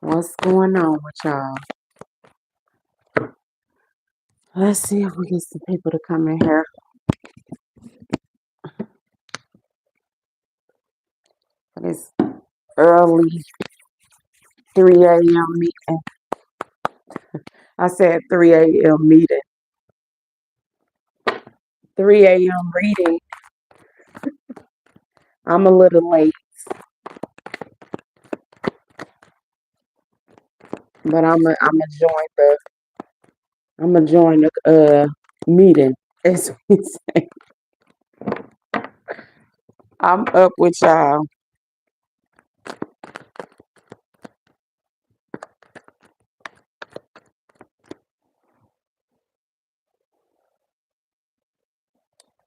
What's going on with y'all? Let's see if we get some people to come in here for this early 3 a.m. meeting. I said 3 a.m. meeting. 3 a.m. reading. I'm a little late, but I'm gonna join the meeting. As we say. I'm up with y'all.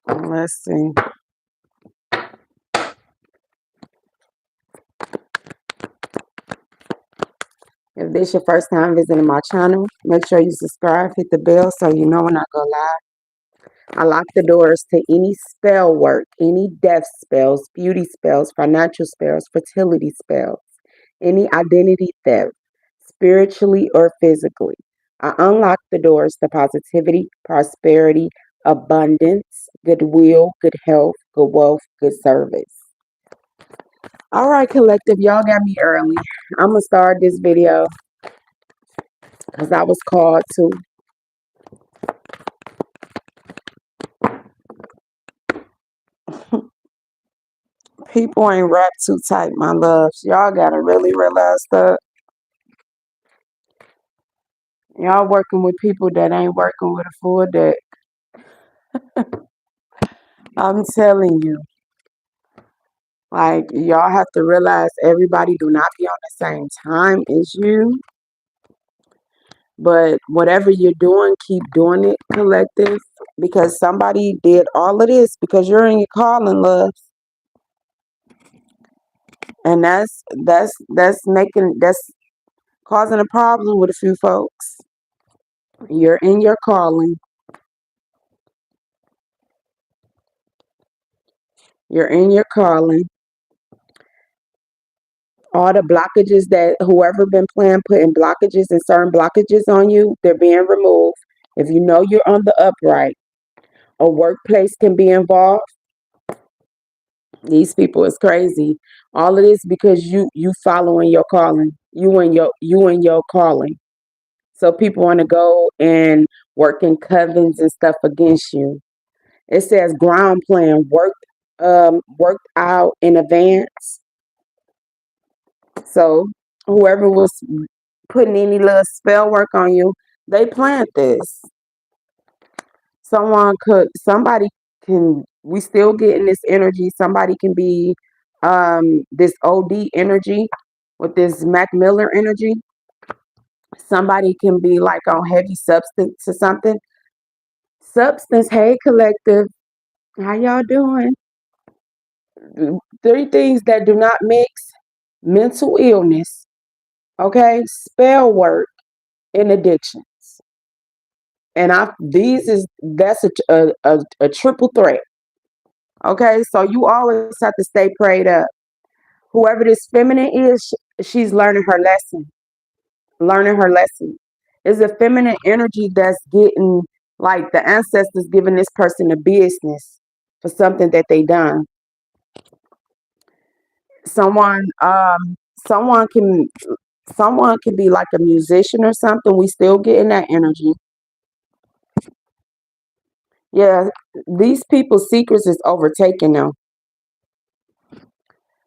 Let's see. If this your first time visiting my channel, make sure you subscribe, hit the bell so you know when I go live. I lock the doors to any spell work, any death spells, beauty spells, financial spells, fertility spells, any identity theft, spiritually or physically. I unlock the doors to positivity, prosperity, abundance, goodwill, good health, good wealth, good service. All right, collective, y'all got me early. I'm going to start this video because I was called to. People ain't wrapped too tight, my loves. Y'all gotta really realize that y'all working with people that ain't working with a full deck. I'm telling you, like y'all have to realize everybody do not be on the same time as you. But whatever you're doing, keep doing it, collective, because somebody did all of this because you're in your calling, love, and that's causing a problem with a few folks. You're in your calling. You're in your calling. All the blockages that whoever been putting blockages and certain blockages on you, they're being removed. If you know you're on the upright, a workplace can be involved. These people is crazy. All of this because you following your calling. You and your calling. So people want to go and work in covens and stuff against you. It says ground plan worked out in advance. So whoever was putting any little spell work on you, they planned this. Somebody can, we still getting this energy. Somebody can be this OD energy with this Mac Miller energy. Somebody can be like on heavy substance or something. Substance, hey collective, how y'all doing? Three things that do not mix: mental illness, okay, spell work, and addiction. And that's a triple threat. Okay, so you always have to stay prayed up. Whoever this feminine is, she's learning her lesson. Learning her lesson. It's a feminine energy that's getting like the ancestors giving this person a business for something that they done. Someone someone can someone can be like a musician or something. We still getting that energy. Yeah, these people's secrets is overtaking them.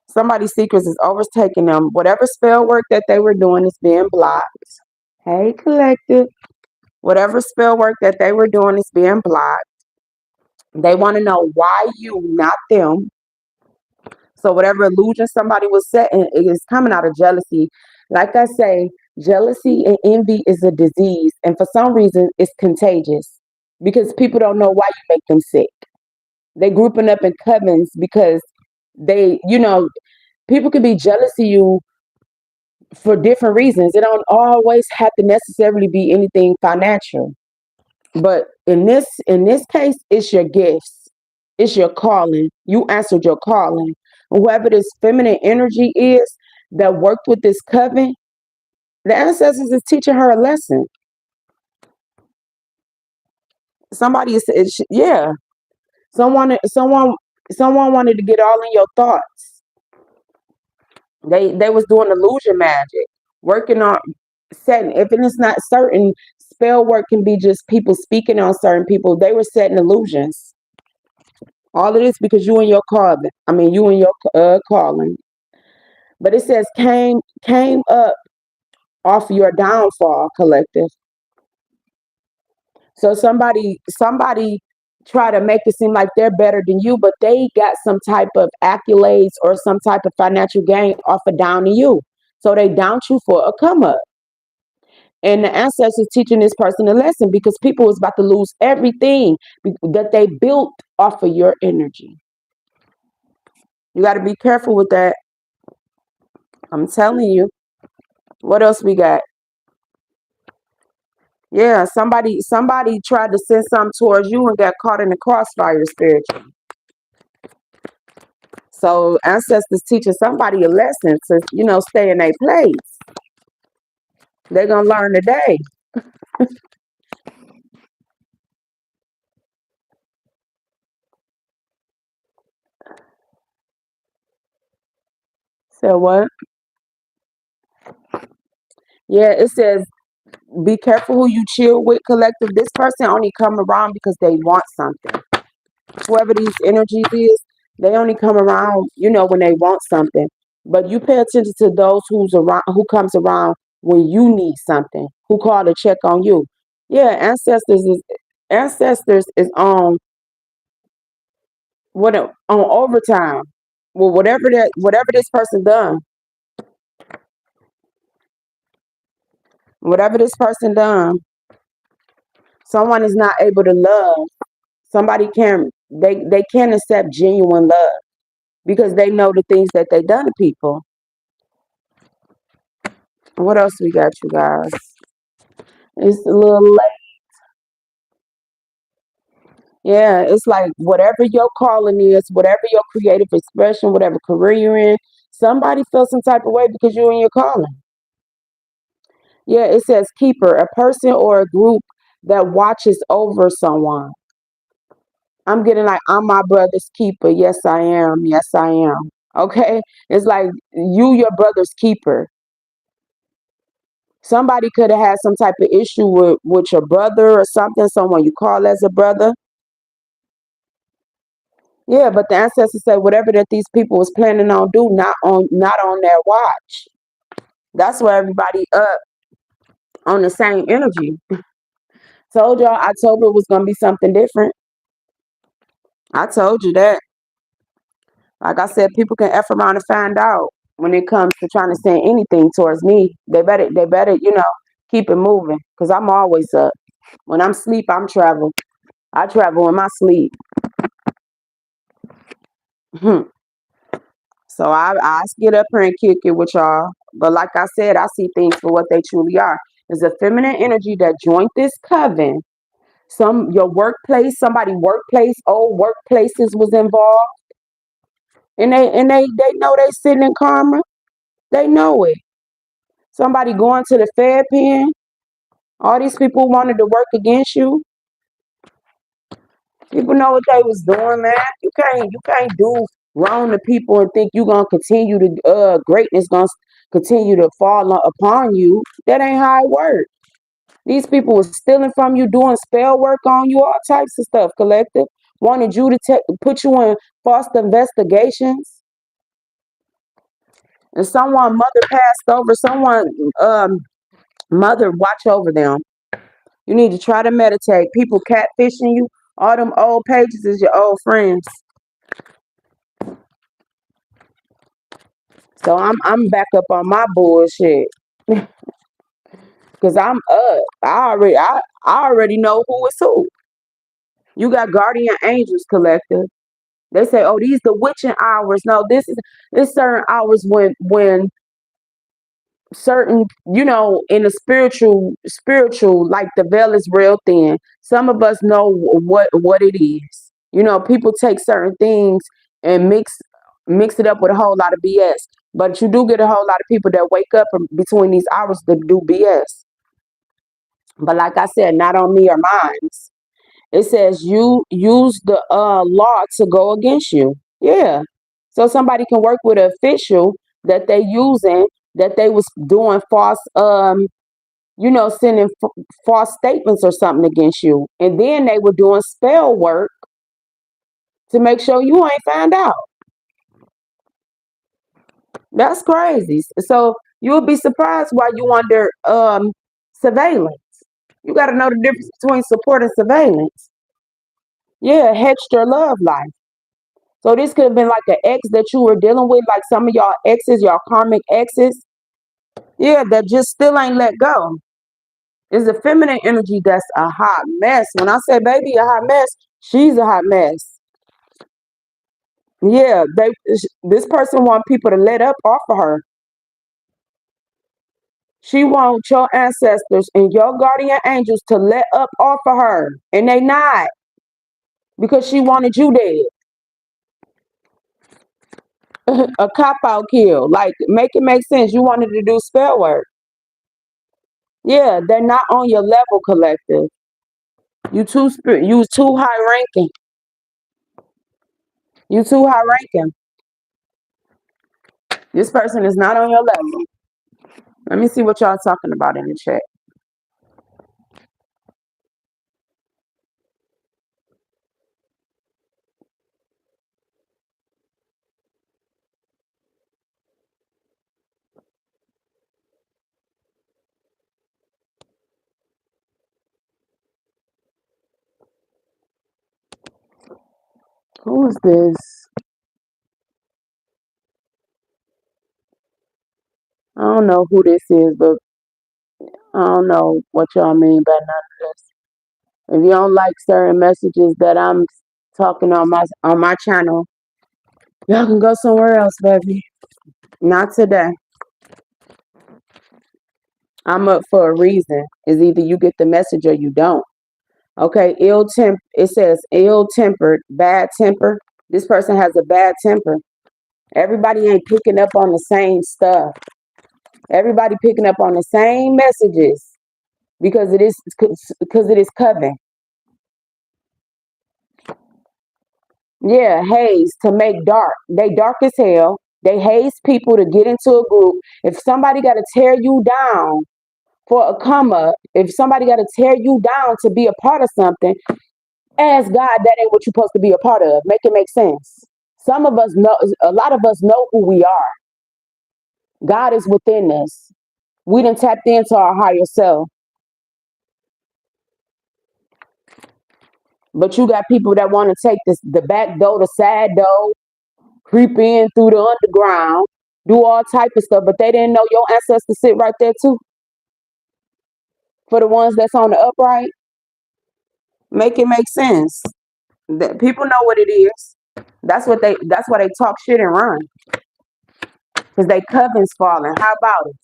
Somebody's secrets is overtaking them. Whatever spell work that they were doing is being blocked. Hey, collective. Whatever spell work that they were doing is being blocked. They want to know why you, not them. So whatever illusion somebody was setting, it is coming out of jealousy. Like I say, jealousy and envy is a disease, and for some reason, it's contagious because people don't know why you make them sick. They grouping up in covens because people can be jealous of you for different reasons. It don't always have to necessarily be anything financial. But in this case, it's your gifts. It's your calling. You answered your calling. Whoever this feminine energy is that worked with this coven, The ancestors is teaching her a lesson. Somebody yeah. Someone wanted to get all in your thoughts. They was doing illusion magic, working on setting. If it is not certain, spell work can be just people speaking on certain people. They were setting illusions. All of this because you and your calling. I mean, you and your calling. But it says came up off your downfall, collective. So somebody try to make it seem like they're better than you, but they got some type of accolades or some type of financial gain off of downing you. So they down you for a come up. And the ancestors teaching this person a lesson because people was about to lose everything that they built off of your energy. You got to be careful with that. I'm telling you. What else we got? Yeah, somebody tried to send something towards you and got caught in the crossfire spiritually. So ancestors teaching somebody a lesson to, stay in their place. They're gonna learn today. So what? Yeah, it says be careful who you chill with, collective. This person only come around because they want something. Whoever these energies is, they only come around, when they want something. But you pay attention to those who's around, who comes around when you need something, who call to check on you. Yeah, ancestors is on on overtime. Well, whatever this person done, whatever this person done, someone is not able to love. Somebody can they can't accept genuine love because they know the things that they done to people. What else we got, you guys? It's a little late. Yeah, it's like whatever your calling is, whatever your creative expression, whatever career you're in, somebody feels some type of way because you're in your calling. Yeah, it says keeper, a person or a group that watches over someone. I'm getting like, I'm my brother's keeper. Yes, I am. Yes, I am. Okay? It's like your brother's keeper. Somebody could have had some type of issue with your brother or something, someone you call as a brother. Yeah, but the ancestors say whatever that these people was planning on do, not on their watch. That's where everybody up on the same energy. Told y'all October was gonna be something different. I told you that. Like I said, people can F around and find out when it comes to trying to send anything towards me. They better, keep it moving. Cause I'm always up. When I'm asleep, I'm travel. I travel in my sleep. So I get up here and kick it with y'all. But like I said, I see things for what they truly are. There's a feminine energy that joined this coven. Your workplace, somebody workplace, old workplaces was involved. And they know they sitting in karma. They know it. Somebody going to the Fed pen. All these people wanted to work against you. People know what they was doing, man. You can't do wrong to people and think you gonna continue to greatness gonna continue to fall upon you. That ain't how it works. These people was stealing from you, doing spell work on you, all types of stuff. Collective wanted you to put you in false investigations. And someone mother passed over. Someone mother watch over them. You need to try to meditate. People catfishing you. All them old pages is your old friends. So I'm back up on my bullshit. Cause I'm up. I already know who is who. You got guardian angels, collective. They say, oh, these the witching hours. No, this certain hours when certain, in the spiritual, like the veil is real thin. Some of us know what it is. People take certain things and mix it up with a whole lot of BS. But you do get a whole lot of people that wake up between these hours to do BS. But like I said, not on me or mine. It says you use the law to go against you. Yeah. So somebody can work with an official that they using that they was doing false sending false statements or something against you. And then they were doing spell work to make sure you ain't found out. That's crazy. So you'll be surprised why you under surveillance. You got to know the difference between support and surveillance. Yeah, extra love life. So this could have been like an ex that you were dealing with, like some of y'all exes, y'all karmic exes. Yeah, that just still ain't let go. It's a feminine energy that's a hot mess. When I say baby a hot mess, she's a hot mess. Yeah, this person want people to let up off of her. She wants your ancestors and your guardian angels to let up off of her. And they not. Because she wanted you dead. A cop out kill. Like, make it make sense. You wanted to do spell work. Yeah, they're not on your level, collective. You too high ranking. You too high ranking. This person is not on your level. Let me see what y'all talking about in the chat. Who is this? I don't know who this is, but I don't know what y'all mean by none of this. If you don't like certain messages that I'm talking on my channel, y'all can go somewhere else, baby. Not today. I'm up for a reason. It's either you get the message or you don't. Okay, it says ill tempered, bad temper. This person has a bad temper. Everybody ain't picking up on the same stuff. Everybody picking up on the same messages because it is coven. Yeah, haze to make dark. They dark as hell. They haze people to get into a group. If somebody got to tear you down for a come up, if somebody got to tear you down to be a part of something, ask God that ain't what you're supposed to be a part of. Make it make sense. Some of us know, a lot of us know who we are. God is within us. We done tapped into our higher self. But you got people that want to take the back door, the side door, creep in through the underground, do all type of stuff, but they didn't know your ancestors sit right there too. For the ones that's on the upright, make it make sense. That people know what it is. That's why they talk shit and run. Because they covens falling. How about it?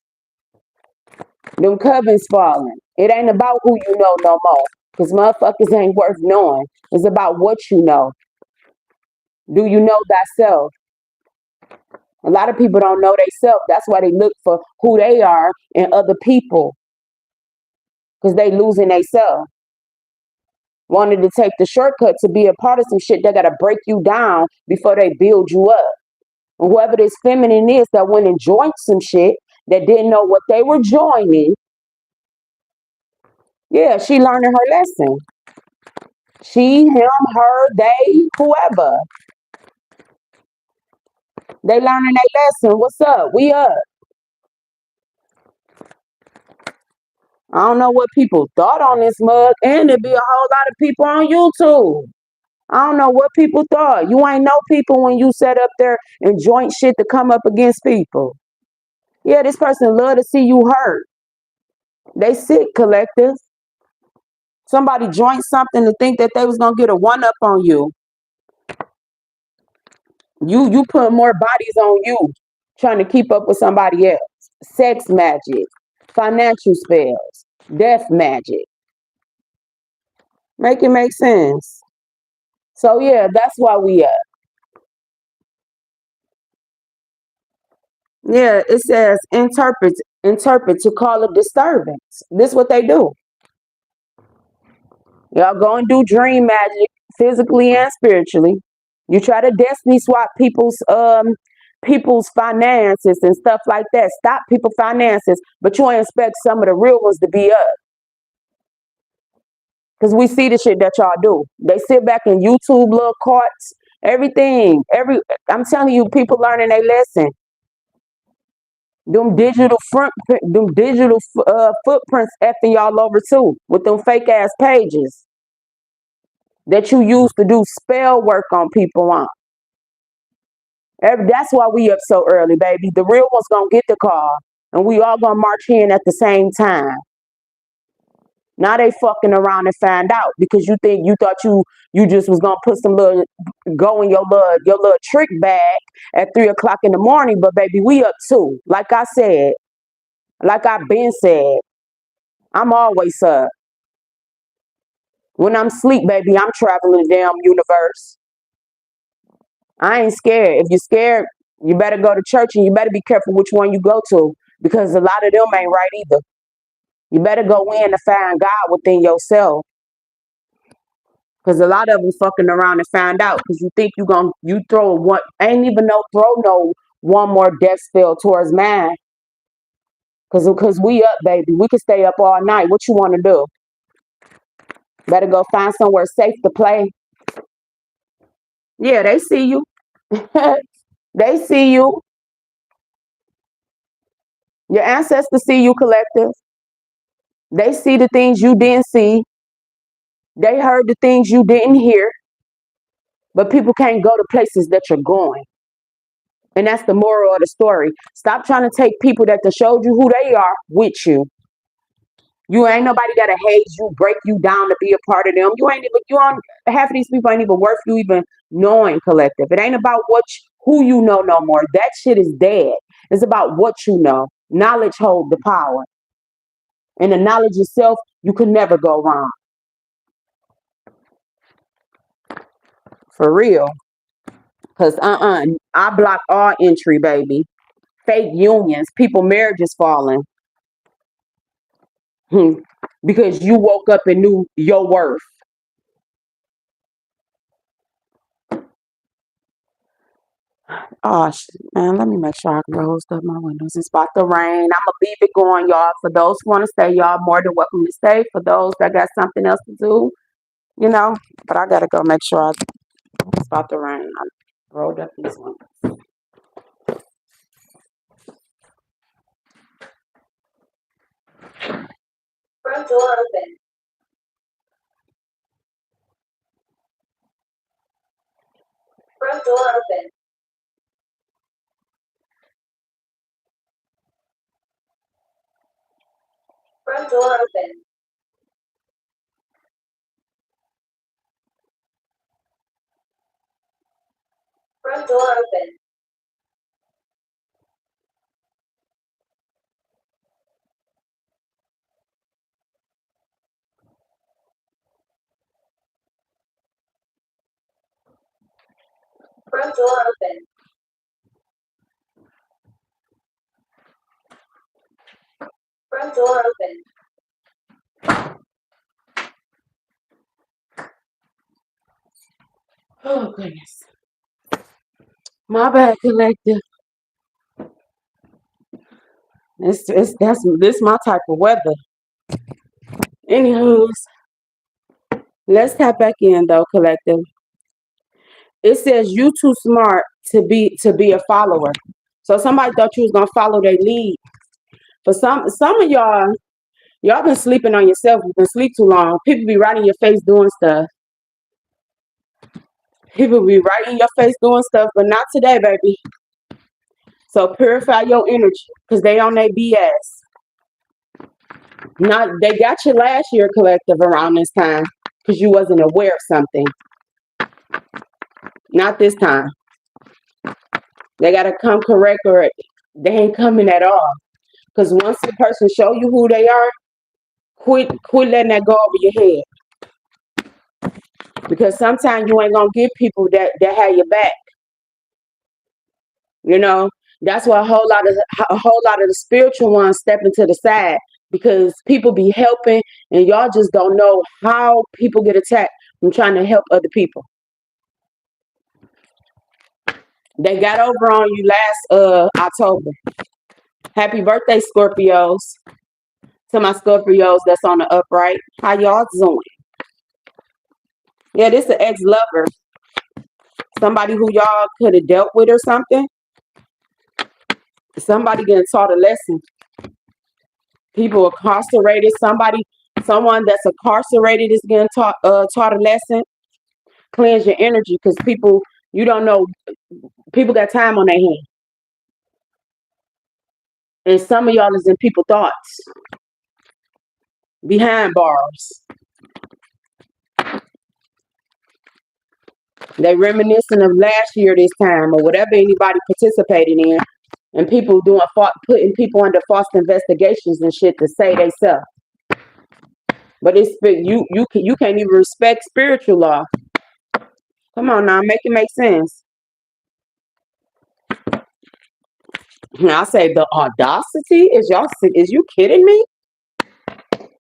Them covens falling. It ain't about who you know no more. Because motherfuckers ain't worth knowing. It's about what you know. Do you know thyself? A lot of people don't know themselves. That's why they look for who they are in other people. Because they losing themselves. Wanted to take the shortcut to be a part of some shit, they gotta break you down before they build you up. And whoever this feminine is that went and joined some shit that didn't know what they were joining, yeah, she learning her lesson. She, him, her, they, whoever. They learning their lesson. What's up? We up. I don't know what people thought on this mug, and there'd be a whole lot of people on YouTube. I don't know what people thought. You ain't know people when you set up there and joint shit to come up against people. Yeah, this person love to see you hurt. They sick, collective. Somebody joined something to think that they was gonna get a one up on you. You put more bodies on you trying to keep up with somebody else. Sex magic, financial spells, death magic. Make it make sense. So yeah, that's why we up. Yeah, it says interpret to call a disturbance. This what they do. Y'all go and do dream magic, physically and spiritually. You try to destiny swap people's finances and stuff like that. Stop people finances, but you ain't expect some of the real ones to be up. Cause we see the shit that y'all do. They sit back in YouTube little carts, everything. I'm telling you, people learning a lesson. Them digital footprints effing y'all over too with them fake ass pages that you use to do spell work on people on. That's why we up so early, baby. The real one's gonna get the call, and we all gonna march in at the same time. Now they fucking around and find out because you thought you just was gonna put some little go in your little trick bag at 3 o'clock in the morning, but baby, we up too. Like I said, like I've been said, I'm always up. When I'm asleep, baby, I'm traveling the damn universe. I ain't scared. If you're scared, you better go to church and you better be careful which one you go to because a lot of them ain't right either. You better go in to find God within yourself because a lot of them fucking around and find out because you think you throw one ain't even no throw no one more death spell towards mine because we up, baby. We can stay up all night. What you want to do? Better go find somewhere safe to play. Yeah, they see you. They see you. Your ancestors see you, collective. They see the things you didn't see. They heard the things you didn't hear. But people can't go to places that you're going. And that's the moral of the story. Stop trying to take people that showed you who they are with you. You ain't nobody that'll hate you, break you down to be a part of them. You on half of these people ain't even worth you even knowing, collective. It ain't about who you know no more. That shit is dead. It's about what you know. Knowledge holds the power. And the knowledge itself, you can never go wrong. For real. Cause I block all entry, baby. Fake unions, people marriages falling. Because you woke up and knew your worth. Oh shit, man, let me make sure I can close up my windows. It's about to rain. I'ma leave it going, y'all. For those who want to stay, y'all more than welcome to stay. For those that got something else to do, you know. But I gotta go make sure it's about to rain. I rolled up these ones. Front door open. Front door open. Front door open. Front door open. Front door open. Front door open. Oh goodness. My bad, collective. This my type of weather. Anywho, let's tap back in though, collective. It says you too smart to be a follower. So somebody thought you was gonna follow their lead. For some of y'all been sleeping on yourself. You've been sleep too long. People be right in your face doing stuff. People be right in your face doing stuff, but not today, baby. So purify your energy, cause they on their BS. Not they got you last year, collective, around this time, cause you wasn't aware of something. Not this time. They gotta come correct, or they ain't coming at all. Cause once the person show you who they are, quit letting that go over your head. Because sometimes you ain't gonna get people that have your back. You know, That's why a whole lot of the spiritual ones step into the side because people be helping and y'all just don't know how people get attacked from trying to help other people. They got over on you last October. Happy birthday, Scorpios. To my Scorpios that's on the upright. How y'all doing? Yeah, this an ex-lover. Somebody who y'all could have dealt with or something. Somebody getting taught a lesson. People incarcerated. Someone that's incarcerated is getting taught a lesson. Cleanse your energy because people, you don't know, people got time on their hands. And some of y'all is in people's thoughts. Behind bars. They reminiscing of last year this time or whatever anybody participated in. And people putting people under false investigations and shit to say they self. But it's you can't even respect spiritual law. Come on now, make it make sense. I say the audacity is you kidding me?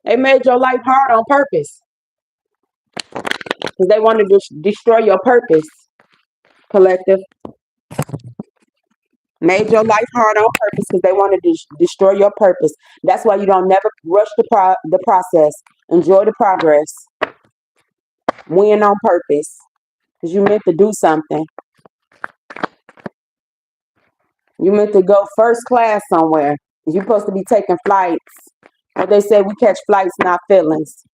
They made your life hard on purpose because they wanted to destroy your purpose. Collective made your life hard on purpose because they wanted to destroy your purpose. That's why you don't never rush the process. Enjoy the progress. Win on purpose because you meant to do something. You meant to go first class somewhere. You're supposed to be taking flights. But they say we catch flights, not feelings.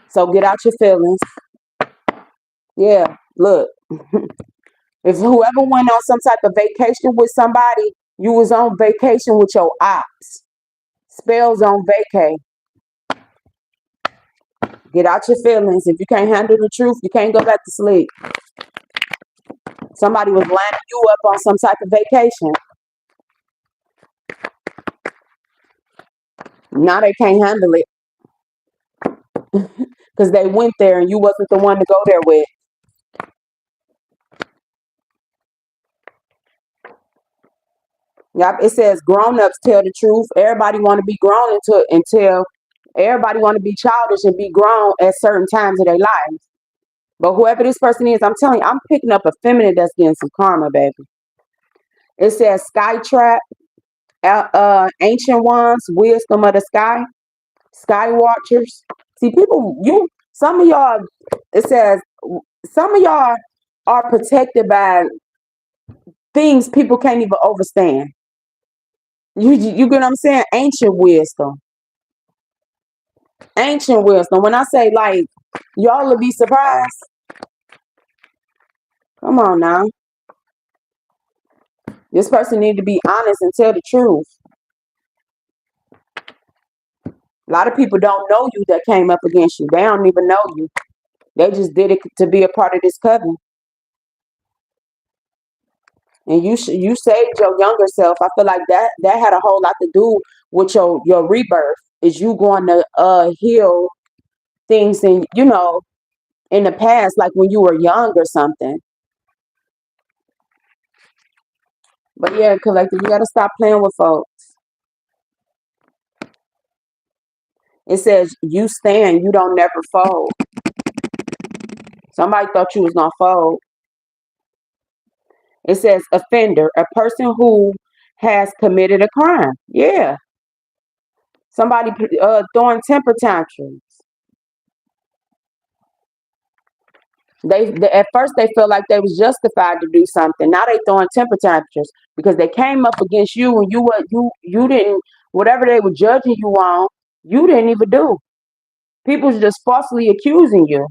So get out your feelings. Yeah, look. If whoever went on some type of vacation with somebody, you was on vacation with your ops. Spells on vacay. Get out your feelings. If you can't handle the truth, you can't go back to sleep. Somebody was lining you up on some type of vacation. Now they can't handle it. Because they went there and you wasn't the one to go there with. Yep, it says grown-ups tell the truth. Everybody want to be grown until everybody want to be childish and be grown at certain times of their lives. But whoever this person is, I'm telling you, I'm picking up a feminine that's getting some karma, baby. It says sky trap, ancient ones, wisdom of the sky, sky watchers. See, some of y'all, it says some of y'all are protected by things people can't even understand. You get what I'm saying? Ancient wisdom. Ancient wisdom. When I say like, y'all will be surprised. Come on now. This person need to be honest and tell the truth. A lot of people don't know you that came up against you. They don't even know you. They just did it to be a part of this coven. And you saved your younger self. I feel like that had a whole lot to do with your rebirth. Is you going to heal things in in the past, like when you were young or something. But yeah, collective, you gotta stop playing with folks. It says you stand, you don't never fold. Somebody thought you was gonna fold. It says offender, a person who has committed a crime. Yeah. Somebody throwing temper tantrums. They at first they felt like they was justified to do something. Now they throwing temper tantrums because they came up against you and you didn't, whatever they were judging you on, you didn't even do. People's just falsely accusing you.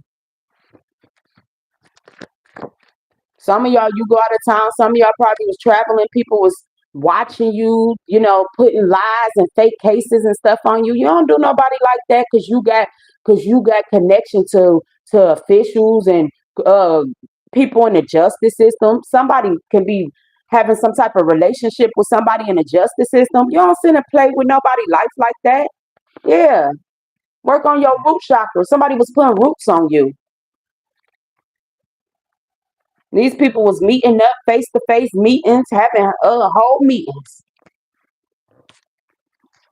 Some of y'all, you go out of town. Some of y'all probably was traveling. People was watching you, putting lies and fake cases and stuff on you. You don't do nobody like that because you got connection to officials and people in the justice system. Somebody can be having some type of relationship with somebody in the justice system. You don't sit and play with nobody life like that. Yeah. Work on your root chakra. Somebody was putting roots on you. These people was meeting up face to face meetings, having whole meetings.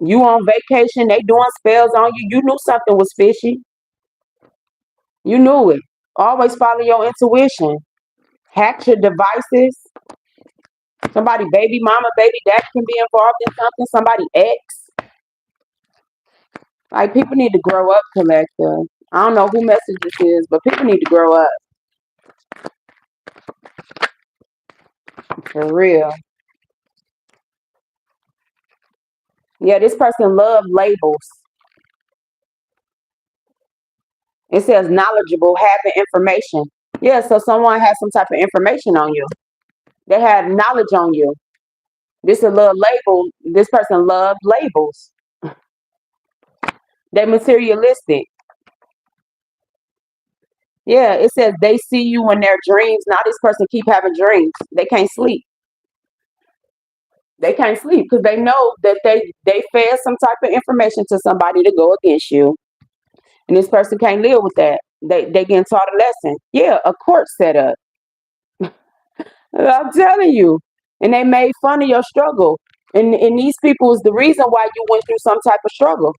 You on vacation, they doing spells on you. You knew something was fishy. You knew it. Always follow your intuition. Hack your devices. Somebody baby mama, baby dad can be involved in something. Somebody ex. Like people need to grow up, collective. I don't know who message this is, but people need to grow up. For real. Yeah, this person love labels. It says knowledgeable, having information. Yeah, so someone has some type of information on you. They have knowledge on you. This is a little label. This person loved labels. They materialistic. Yeah, it says they see you in their dreams. Now this person keep having dreams. They can't sleep. They can't sleep because they know that they fed some type of information to somebody to go against you. And this person can't live with that. They getting taught a lesson. Yeah, a court set up. I'm telling you. And they made fun of your struggle. And these people is the reason why you went through some type of struggle.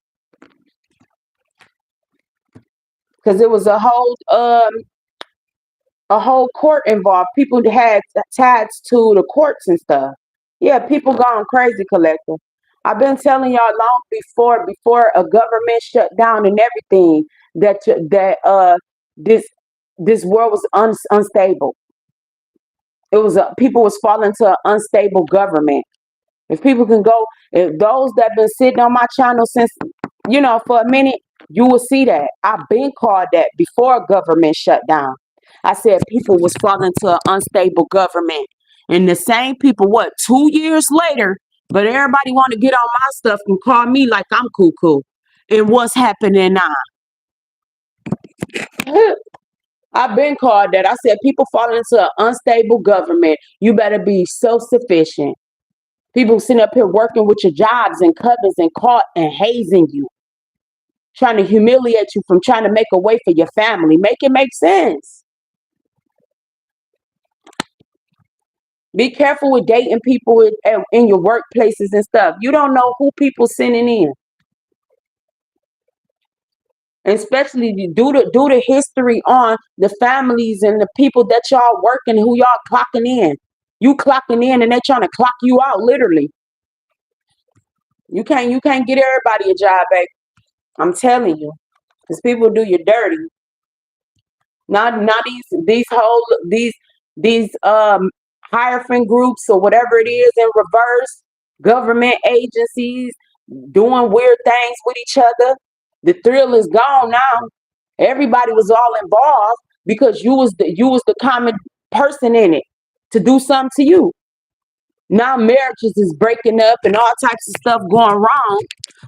Because it was a whole court involved. People had ties to the courts and stuff. Yeah, people gone crazy, collective. I've been telling y'all long before a government shut down and everything that this world was unstable. It was people was falling to an unstable government. If people can go, if those that been sitting on my channel since for a minute, you will see that I've been called that before government shut down. I said people was falling to an unstable government, and the same people, 2 years later, but everybody want to get on my stuff and call me like I'm cuckoo. And what's happening now? I've been called that. I said people falling into an unstable government. You better be self-sufficient. People sitting up here working with your jobs and covers and caught and hazing you, trying to humiliate you from trying to make a way for your family. Make it make sense. Be careful with dating people in your workplaces and stuff. You don't know who people sending in. Especially due to history on the families and the people that y'all working, who y'all clocking in. You clocking in and they trying to clock you out, literally. You can't get everybody a job, baby. I'm telling you. Because people do you dirty. Not these hiring groups or whatever it is in reverse, government agencies doing weird things with each other. The thrill is gone now. Everybody was all involved because you was the common person in it to do something to you. Now marriages is breaking up and all types of stuff going wrong,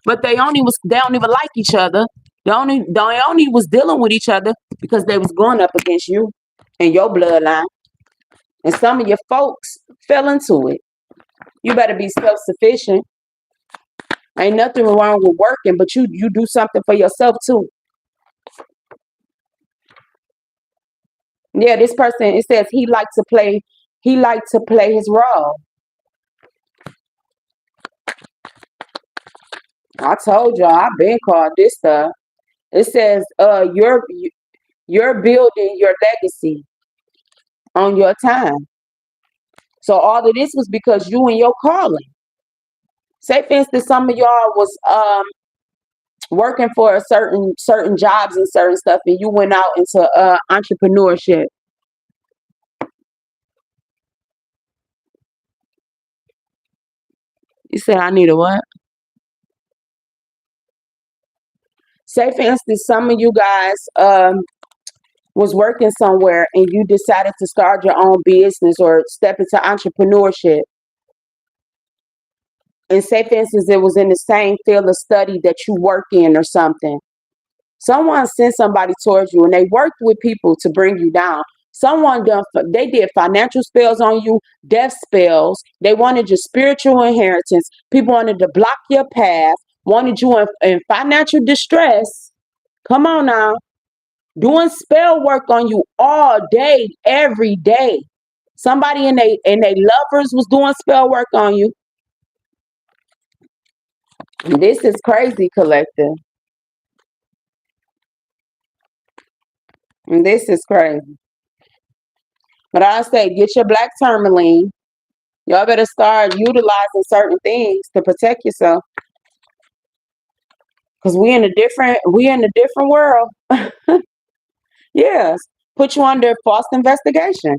but they don't even like each other. They only was dealing with each other because they was going up against you and your bloodline. And some of your folks fell into it. You better be self-sufficient. Ain't nothing wrong with working, but you do something for yourself too. Yeah, this person, it says he liked to play his role. I told y'all I've been called this stuff. It says you're building your legacy on your time. So all of this was because you and your calling. Say for instance, some of y'all was working for a certain jobs and certain stuff, and you went out into entrepreneurship. You said I need a what? Say for instance, some of you guys was working somewhere and you decided to start your own business or step into entrepreneurship. And say for instance, it was in the same field of study that you work in or something. Someone sent somebody towards you and they worked with people to bring you down. They did financial spells on you, death spells. They wanted your spiritual inheritance. People wanted to block your path, wanted you in financial distress. Come on now. doing spell work on you all day, every day. Somebody and they lovers was doing spell work on you. This is crazy, collective. And this is crazy. But I say, get your black tourmaline. Y'all better start utilizing certain things to protect yourself. Cause we in a different world. Yes. Put you under false investigation.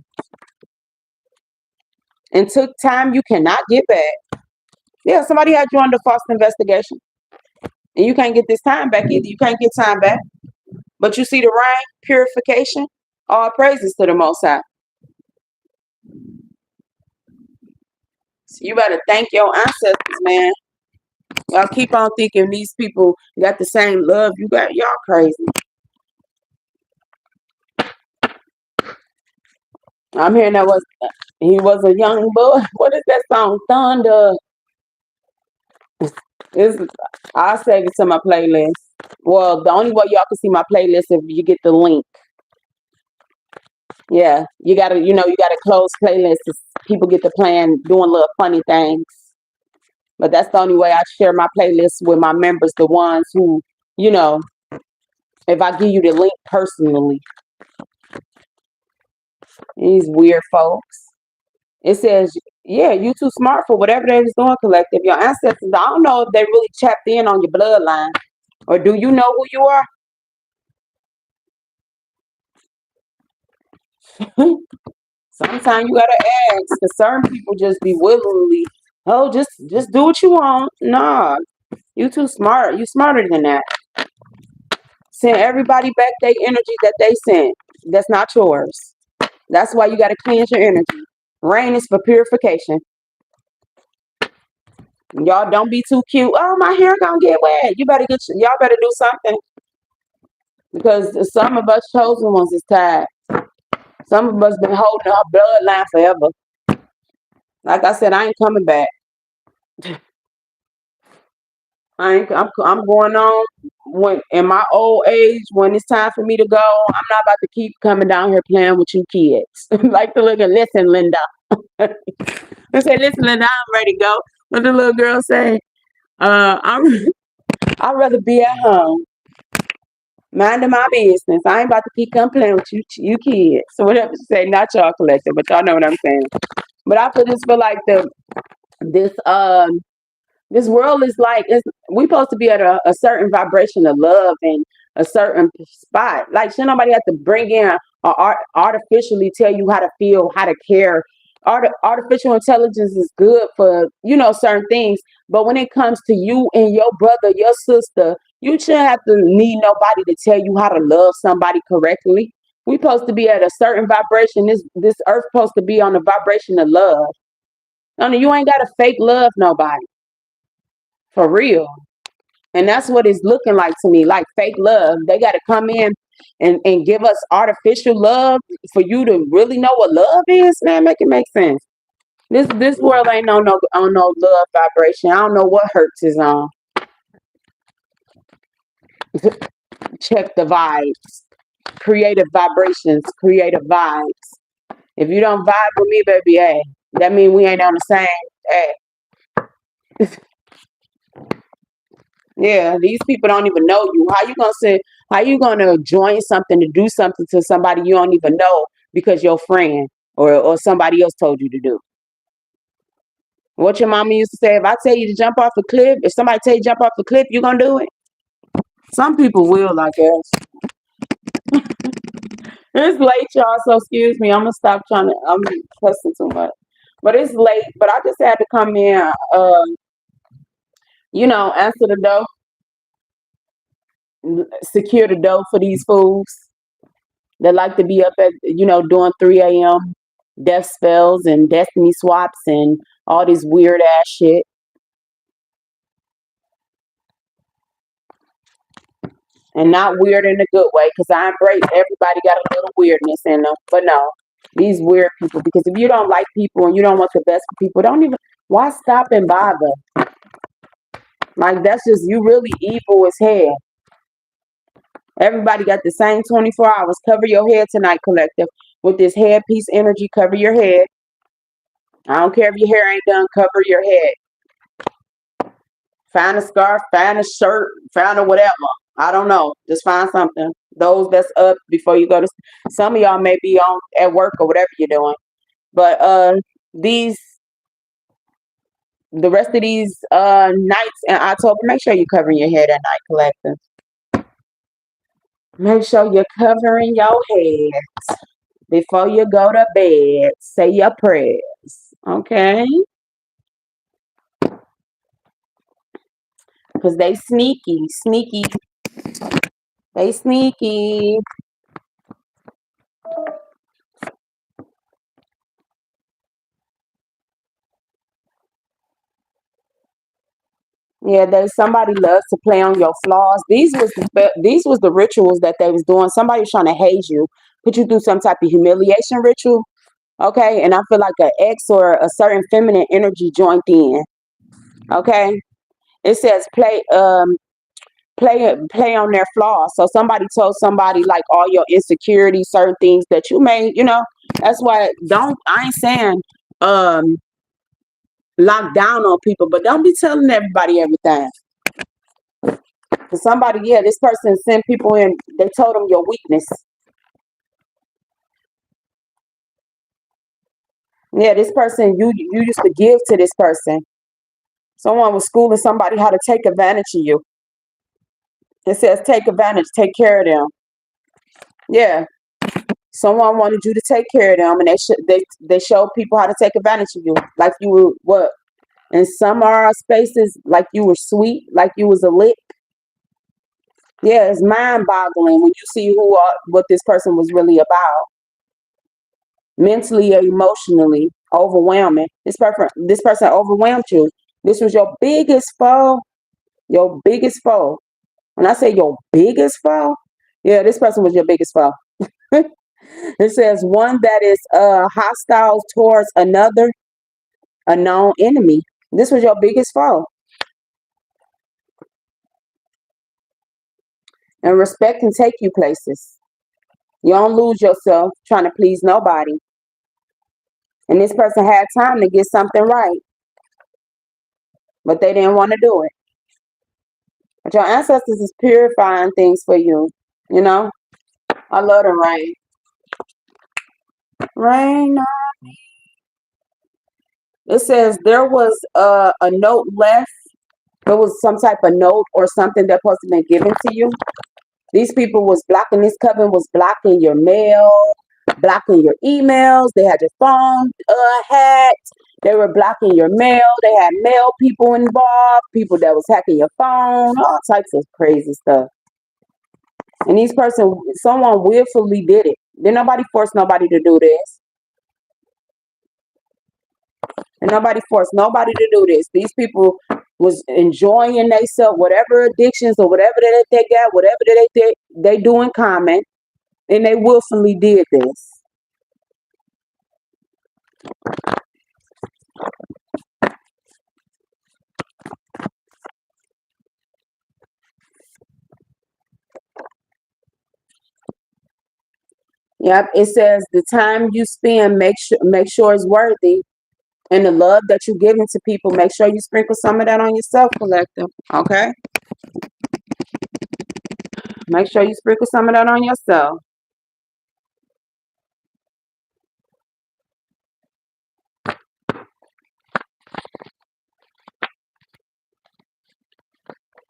And took time you cannot get back. Yeah, somebody had you under false investigation. And you can't get this time back either. You can't get time back. But you see the rain, purification, all praises to the Most High. So you better thank your ancestors, man. Y'all keep on thinking these people got the same love you got. Y'all crazy. I'm hearing that was he was a young boy. What is that song? Thunder. It's, I'll save it to my playlist. Well, the only way y'all can see my playlist if you get the link. Yeah, you gotta close playlists. People get to playing, doing little funny things. But that's the only way I share my playlist with my members, the ones who, you know, if I give you the link personally. These weird folks. It says, yeah, you too smart for whatever they was doing, collective. Your ancestors, I don't know if they really tapped in on your bloodline. Or do you know who you are? Sometimes you gotta ask, because certain people just be willingly, oh, just do what you want. Nah, you too smart. You smarter than that. Send everybody back their energy that they sent. That's not yours. That's why you gotta cleanse your energy. Rain is for purification. Y'all don't be too cute. Oh, my hair gonna get wet. Y'all better do something. Because some of us chosen ones is tired. Some of us been holding our bloodline forever. Like I said, I ain't coming back. I'm going on when in my old age, when it's time for me to go, I'm not about to keep coming down here playing with you kids. Like the little listen, Linda. I say, listen, Linda, I'm ready to go. What the little girl say? I'd rather be at home, minding my business. I ain't about to keep coming playing with you kids. So whatever you say, not y'all collective, but y'all know what I'm saying. But I feel like this this world is like we supposed to be at a certain vibration of love and a certain spot. Like should nobody have to bring in or artificially tell you how to feel, how to care. Artificial intelligence is good for certain things, but when it comes to you and your brother, your sister, you shouldn't have to need nobody to tell you how to love somebody correctly. We supposed to be at a certain vibration. This earth supposed to be on the vibration of love. No, you ain't gotta fake love nobody. For real. And that's what it's looking like to me, like fake love. They got to come in and give us artificial love for you to really know what love is. Man, make it make sense. This world ain't on no love vibration. I don't know what Hertz is on. Check the vibes. Creative vibrations, creative vibes. If you don't vibe with me, baby, hey, that means we ain't on the same. Hey. Yeah, these people don't even know you. How you gonna join something to do something to somebody you don't even know because your friend or somebody else told you to do? What your mama used to say, if I tell you to jump off a cliff, if somebody tell you to jump off the cliff, you gonna do it? Some people will, I guess. It's late, y'all, so excuse me. I'm gonna stop I'm cussing too much. But it's late. But I just had to come in, answer the door, secure the door for these fools that like to be up at doing 3 a.m. death spells and destiny swaps and all this weird ass shit. And not weird in a good way, because I embrace everybody got a little weirdness in them. But no, these weird people, because if you don't like people and you don't want the best for people, why stop and bother? Like that's just you really evil as hell. Everybody got the same 24 hours. Cover your head tonight, collective. With this headpiece energy, cover your head. I don't care if your hair ain't done, cover your head. Find a scarf, find a shirt, find a whatever. I don't know. Just find something. Those that's up before you go to. Some of y'all may be on at work or whatever you're doing, but these the rest of these nights in October, make sure you're covering your head at night, collective. Make sure you're covering your head before you go to bed. Say your prayers, okay? Because they sneaky, sneaky. They sneaky. Yeah, there's somebody loves to play on your flaws. These was the rituals that they was doing. Somebody was trying to haze you, put you through some type of humiliation ritual. Okay, and I feel like an ex or a certain feminine energy joined in. Okay, it says play on their flaws. So somebody told somebody like all your insecurities, certain things that you may, that's why don't I ain't saying um lock down on people, but don't be telling everybody everything. Cause somebody, yeah, this person sent people in, they told them your weakness. Yeah, this person you used to give to this person. Someone was schooling somebody how to take advantage of you. It says take advantage, take care of them. Yeah. Someone wanted you to take care of them, and they showed people how to take advantage of you, like you were what. In some are spaces, like you were sweet, like you was a lick. Yeah, it's mind boggling when you see what this person was really about, mentally or emotionally overwhelming. This person overwhelmed you. This was your biggest foe. Your biggest foe. When I say your biggest foe, yeah, this person was your biggest foe. It says one that is hostile towards another, a known enemy. This was your biggest foe. And respect can take you places. You don't lose yourself trying to please nobody. And this person had time to get something right, but they didn't want to do it. But your ancestors is purifying things for you. You know? I love the rain. Rain. It says there was a note left. There was some type of note or something that supposed to been given to you. These people was blocking, this coven was blocking your mail, blocking your emails. They had your phone hacked. They were blocking your mail. They had mail people involved, people that was hacking your phone, all types of crazy stuff. And someone willfully did it. Did nobody force nobody to do this? And nobody forced nobody to do this. These people was enjoying themselves, whatever addictions or whatever that they got, whatever that they do in common, and they willfully did this. Yep, it says the time you spend, make sure it's worthy, and the love that you give into people, make sure you sprinkle some of that on yourself, collective. Okay, make sure you sprinkle some of that on yourself.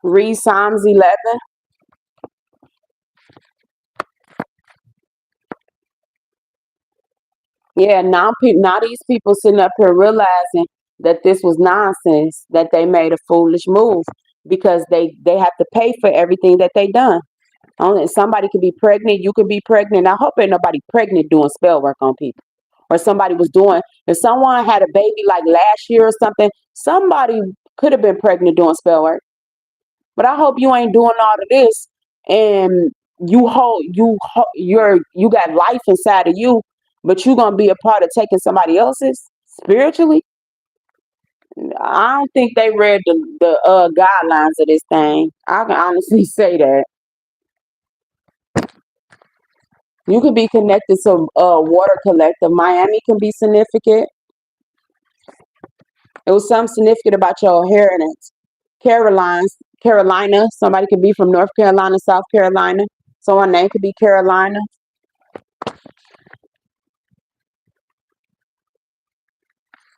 Read Psalms 11. Yeah, now these people sitting up here realizing that this was nonsense, that they made a foolish move because they have to pay for everything that they done. Only somebody could be pregnant, you could be pregnant. I hope ain't nobody pregnant doing spell work on people. Or somebody was doing, if someone had a baby like last year or something, somebody could have been pregnant doing spell work. But I hope you ain't doing all of this and you got life inside of you, but you gonna be a part of taking somebody else's spiritually. I don't think they read the guidelines of this thing. I can honestly say that. You could be connected to water collector. Miami can be significant. It was something significant about your inheritance. Carolina. Somebody could be from North Carolina, South Carolina. Someone's name could be Carolina.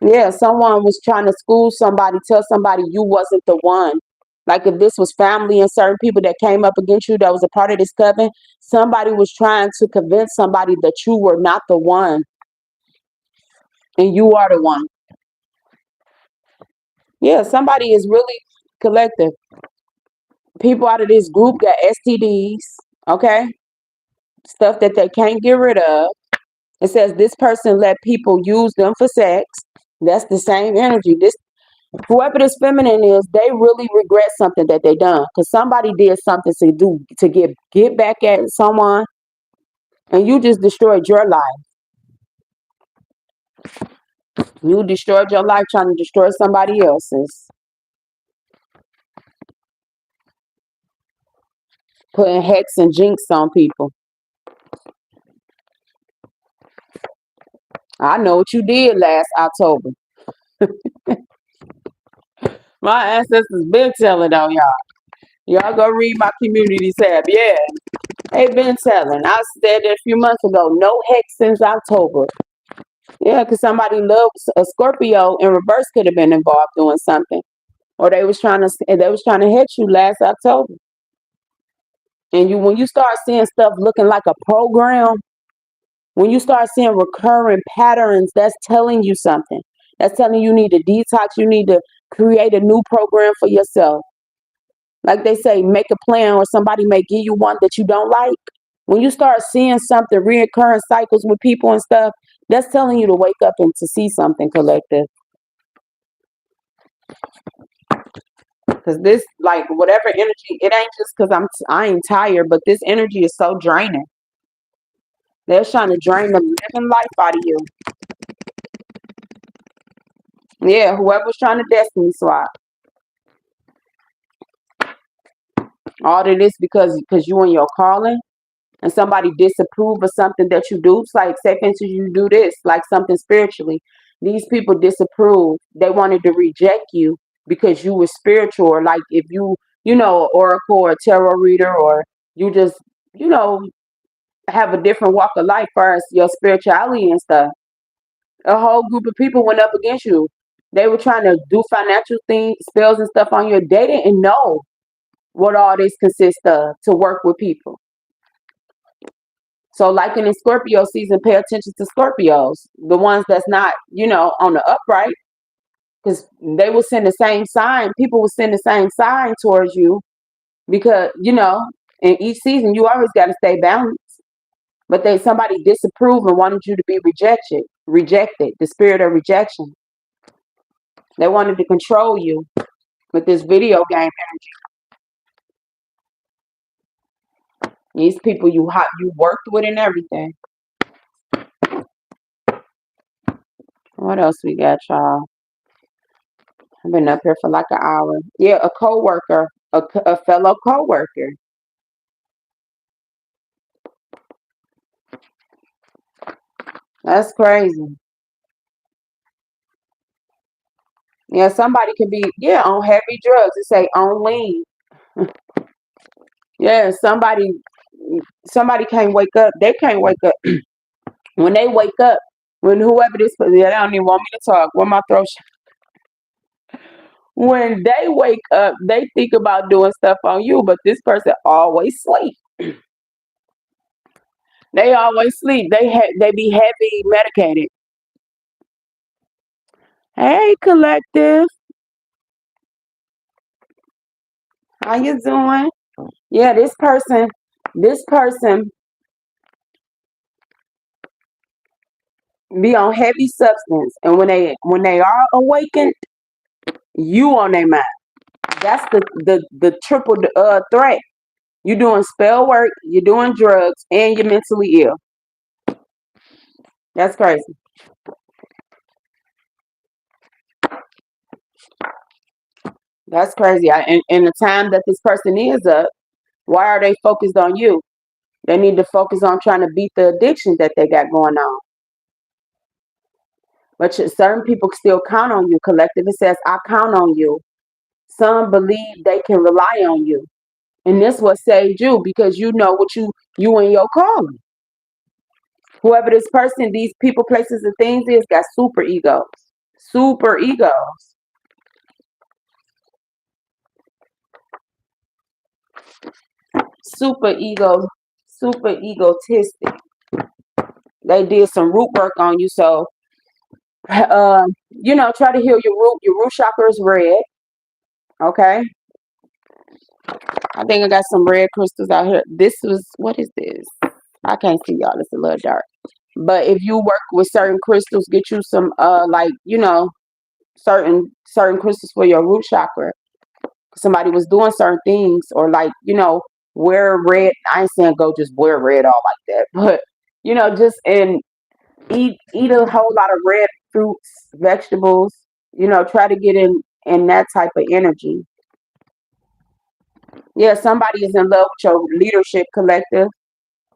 Yeah, someone was trying to school somebody, tell somebody you wasn't the one. Like if this was family and certain people that came up against you that was a part of this coven, somebody was trying to convince somebody that you were not the one and you are the one. Yeah, somebody is really collective. People out of this group got STDs, okay? Stuff that they can't get rid of. It says this person let people use them for sex. That's the same energy. This whoever this feminine is, they really regret something that they done because somebody did something to get back at someone, and you just destroyed your life. You destroyed your life trying to destroy somebody else's, putting hex and jinx on people. I know what you did last October. My ancestors been telling on y'all. Y'all go read my community tab. Yeah, they been telling. I said it a few months ago. No hex since October. Yeah, because somebody loves a Scorpio in reverse could have been involved doing something, or they was trying to hit you last October. And you when you start seeing stuff looking like a program, when you start seeing recurring patterns, that's telling you something. That's telling you need to detox. You need to create a new program for yourself. Like they say, make a plan, or somebody may give you one that you don't like. When you start seeing something, reoccurring cycles with people and stuff, that's telling you to wake up and to see something collective. Because this, like, whatever energy, it ain't just because I ain't tired, but this energy is so draining. They're trying to drain the living life out of you. Yeah, whoever's trying to destiny swap. All of this because you and your calling and somebody disapprove of something that you do. It's like, say for instance, you do this, like something spiritually. These people disapprove. They wanted to reject you because you were spiritual, or like if you oracle or tarot reader, or you just, you know, have a different walk of life first, your spirituality and stuff. A whole group of people went up against you. They were trying to do financial things, spells and stuff on you. They didn't know what all this consists of to work with people. So, like in the Scorpio season, pay attention to Scorpios, the ones that's not, on the upright, because they will send the same sign. People will send the same sign towards you because, in each season, you always got to stay balanced. But somebody disapproved and wanted you to be rejected, the spirit of rejection. They wanted to control you with this video game energy. These people you worked with and everything. What else we got, y'all? I've been up here for like an hour. Yeah, a coworker, a fellow coworker. That's crazy. Yeah, somebody could be on heavy drugs. It say on lean. Yeah, somebody can't wake up. They can't wake up. When they wake up, when whoever this, they don't even want me to talk. When my throat, when they wake up, they think about doing stuff on you, but this person always sleep. They always sleep. They be heavy medicated. Hey, collective, how you doing? Yeah, this person be on heavy substance, and when they are awakened, you on their mind. That's the triple threat. You doing spell work, you're doing drugs, and you're mentally ill. That's crazy. That's crazy. And the time that this person is up, why are they focused on you? They need to focus on trying to beat the addiction that they got going on. But certain people still count on you. Collective, it says, I count on you. Some believe they can rely on you. And this what saved you because you know what you and your calling. Whoever this person, these people, places, and things is got super egos. Super egos. Super ego, super egotistic. They did some root work on you, so try to heal your root. Your root chakra is red. Okay. I think I got some red crystals out here. What is this? I can't see y'all. It's a little dark. But if you work with certain crystals, get you some certain crystals for your root chakra. Somebody was doing certain things, or wear red. I ain't saying go just wear red all like that, but just and eat a whole lot of red fruits, vegetables. Try to get in that type of energy. Yeah, somebody is in love with your leadership, collective,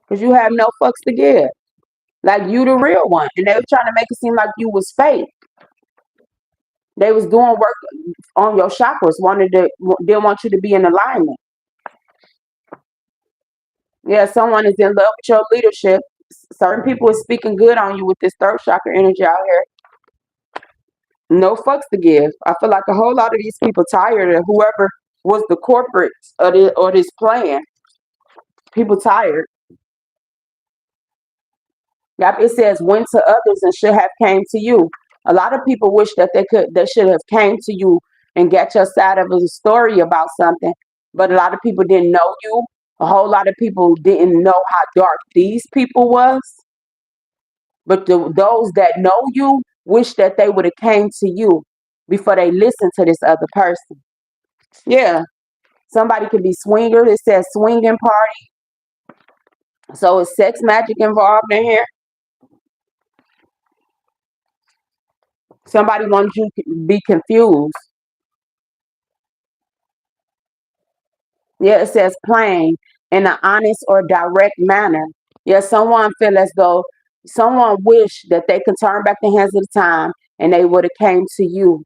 because you have no fucks to give. Like you the real one, and they were trying to make it seem like you was fake. They was doing work on your chakras, didn't want you to be in alignment. Yeah, someone is in love with your leadership. Certain people is speaking good on you with this third chakra energy out here. No fucks to give. I feel like a whole lot of these people tired of whoever was the corporate or this plan. People tired. Yep, it says went to others and should have came to you. A lot of people wish that they should have came to you and get your side of the story about something. But a lot of people didn't know you. A whole lot of people didn't know how dark these people was. But those that know you wish that they would have came to you before they listened to this other person. Yeah. Somebody could be swinger. It says swinging party. So is sex magic involved in here? Somebody wants you to be confused. Yeah, it says plain in an honest or direct manner. Yeah, someone feel as though someone wish that they could turn back the hands of the time and they would have came to you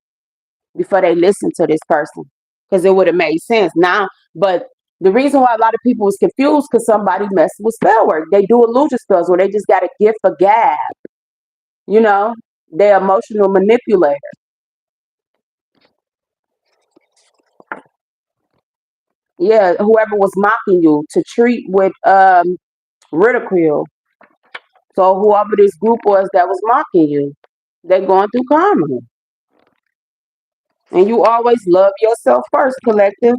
before they listened to this person, because it would have made sense now. But the reason why a lot of people was confused because somebody messed with spell work. They do illusion spells where they just got a gift for gab. They're emotional manipulator. Yeah, whoever was mocking you to treat with ridicule. So whoever this group was that was mocking you, they're going through karma. And you always love yourself first, collective.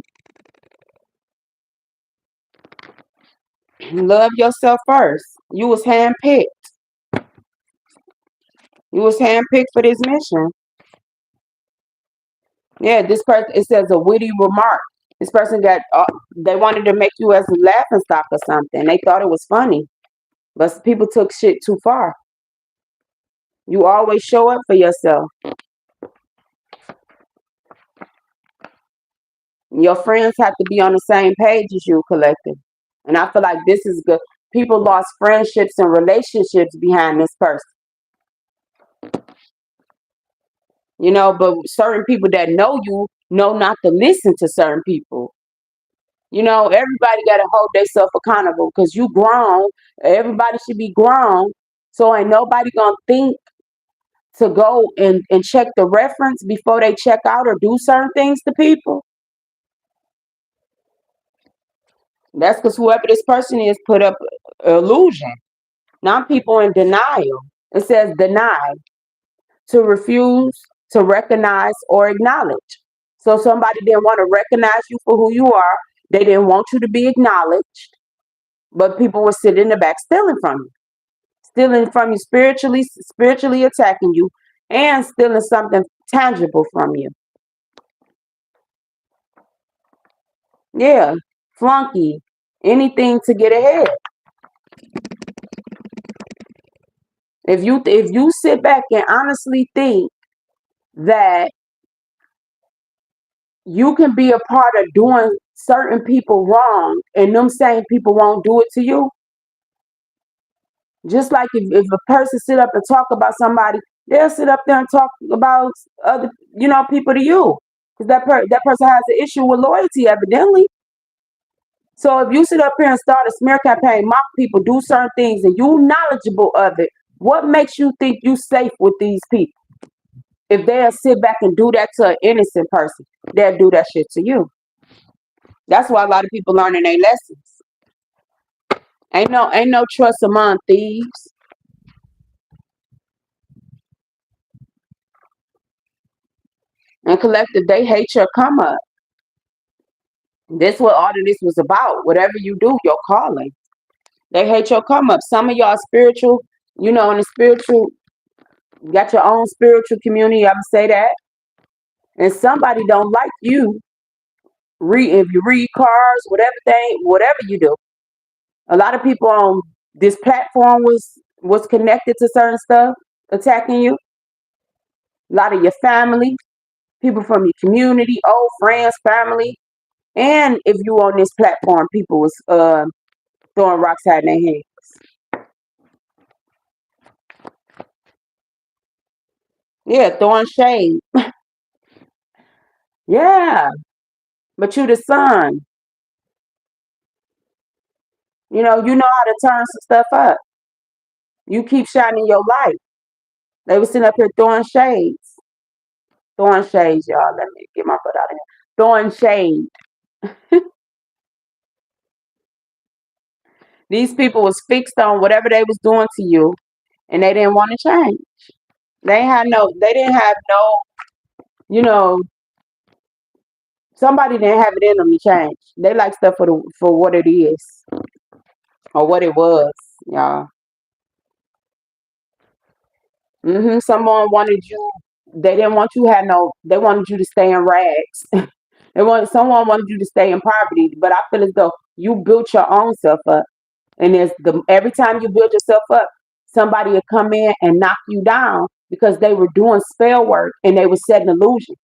Love yourself first. You was handpicked. You was handpicked for this mission. Yeah, this person, it says a witty remark. This person they wanted to make you as a laughing stock or something. They thought it was funny. But people took shit too far. You always show up for yourself. Your friends have to be on the same page as you, collective. And I feel like this is good. People lost friendships and relationships behind this person. But certain people that know you know not to listen to certain people. Everybody got to hold themselves accountable because you grown. Everybody should be grown. So ain't nobody going to think to go and check the reference before they check out or do certain things to people. That's because whoever this person is put up illusion. Now people in denial. It says deny, to refuse, to recognize, or acknowledge. So somebody didn't want to recognize you for who you are. They didn't want you to be acknowledged. But people were sitting in the back stealing from you. Stealing from you spiritually attacking you, and stealing something tangible from you. Yeah. Flunky. Anything to get ahead. If you sit back and honestly think that you can be a part of doing certain people wrong and them same people won't do it to you, Just like if a person sit up and talk about somebody, they'll sit up there and talk about other, people to you. Because that person has an issue with loyalty, evidently. So if you sit up here and start a smear campaign, mock people, do certain things, and you knowledgeable of it, what makes you think you safe with these people? If they'll sit back and do that to an innocent person, they'll do that shit to you. That's why a lot of people learning their lessons. Ain't no trust among thieves. And collective, they hate your come up. This what all of this was about. Whatever you do, your calling. They hate your come up. Some of y'all spiritual, in the spiritual, got your own spiritual community. I would say that. And somebody don't like you. If you read cards, whatever you do. A lot of people on this platform was connected to certain stuff, attacking you. A lot of your family, people from your community, old friends, family, and if you on this platform, people was throwing rocks at their hands. Yeah, throwing shade. Yeah, but you the sun. You know how to turn some stuff up. You keep shining your light. They was sitting up here throwing shades. Throwing shades, y'all. Let me get my butt out of here. Throwing shade. These people was fixed on whatever they was doing to you, and they didn't want to change. They didn't have no, you know, somebody didn't have it in them to change. They like stuff for what it is or what it was, y'all. Someone wanted you. They didn't want you had no. They wanted you to stay in rags. Someone wanted you to stay in poverty. But I feel as though you built your own self up, and every time you build yourself up, somebody will come in and knock you down because they were doing spell work and they were setting illusions.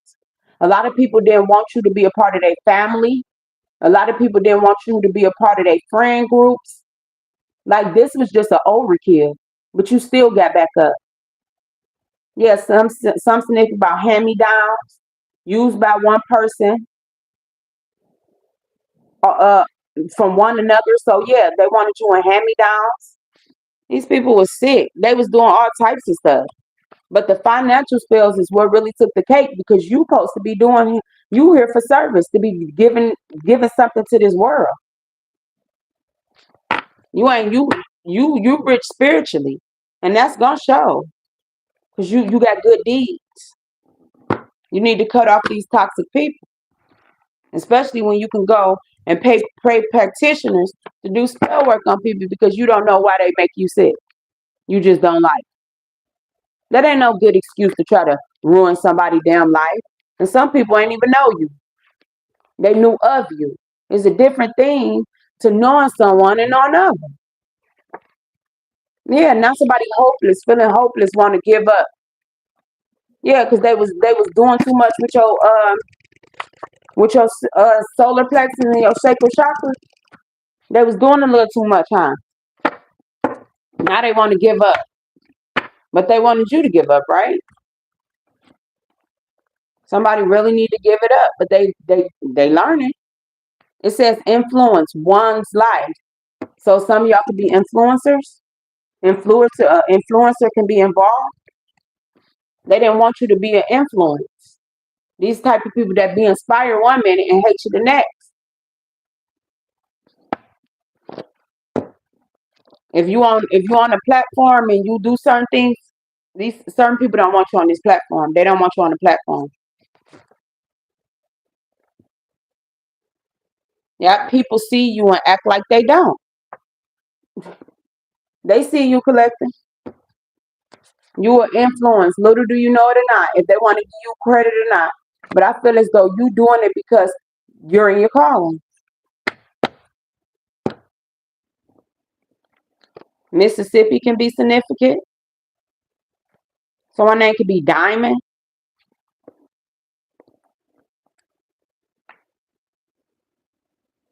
A lot of people didn't want you to be a part of their family. A lot of people didn't want you to be a part of their friend groups. Like this was just an overkill, but you still got back up. Yeah, some sniff about hand me downs used by one person from one another. So yeah, they wanted you in hand me downs. These people was sick. They was doing all types of stuff. But the financial spells is what really took the cake because you supposed to be doing you here for service to be giving something to this world. You ain't you rich spiritually, and that's gonna show because you got good deeds. You need to cut off these toxic people, especially when you can go and pay practitioners to do spell work on people because you don't know why they make you sick. You just don't like. That ain't no good excuse to try to ruin somebody's damn life. And some people ain't even know you. They knew of you. It's a different thing to knowing someone and knowing of them. Yeah, now somebody hopeless, feeling hopeless, want to give up. Yeah, because they was doing too much with your solar plexus and your sacral chakra. They was doing a little too much, huh? Now they want to give up, but they wanted you to give up, right? Somebody really need to give it up, but they learning. It says influence one's life. So some of y'all could be influencers. Influencer can be involved. They didn't want you to be an influence. These type of people that be inspired one minute and hate you the next. If you on a platform and you do certain things, these certain people don't want you on this platform. They don't want you on the platform. Yeah, people see you and act like they don't. They see you collecting. You are influenced. Little do you know it or not. If they want to give you credit or not. But I feel as though you doing it because you're in your calling. Mississippi can be significant. Someone name could be Diamond.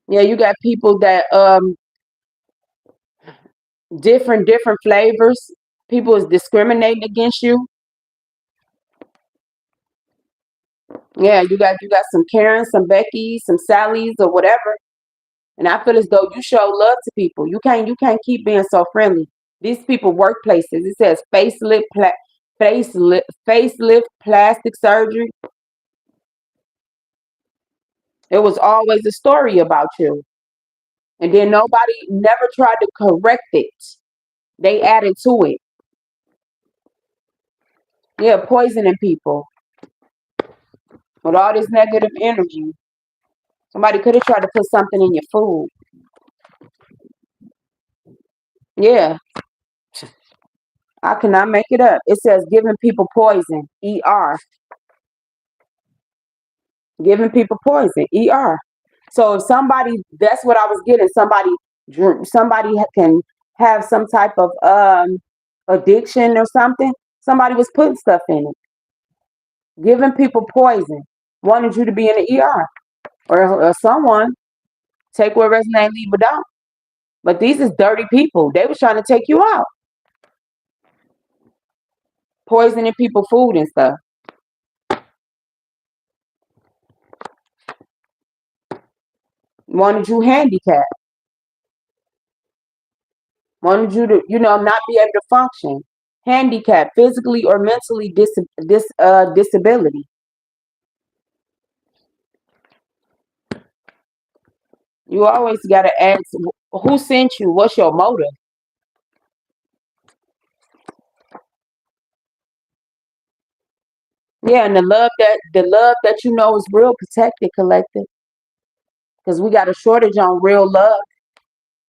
Yeah, you got people that different flavors. People is discriminating against you. Yeah, you got some Karen, some Becky, some Sally's or whatever. And I feel as though you show love to people. You can't keep being so friendly. These people workplaces. It says facelift plastic surgery. It was always a story about you. And then nobody never tried to correct it. They added to it. Yeah, poisoning people with all this negative energy. Somebody could have tried to put something in your food. Yeah, I cannot make it up. It says giving people poison. ER. Giving people poison. ER. So if somebody, that's what I was getting. Somebody can have some type of addiction or something. Somebody was putting stuff in it, giving people poison, wanted you to be in the ER, or someone take what resonate, leave it out. But these is dirty people. They was trying to take you out, poisoning people food and stuff. Wanted you handicapped. Wanted you to, not be able to function. Handicapped, physically or mentally disability. You always gotta ask who sent you, what's your motive? Yeah, and the love that is real, protected, collective. Because we got a shortage on real love.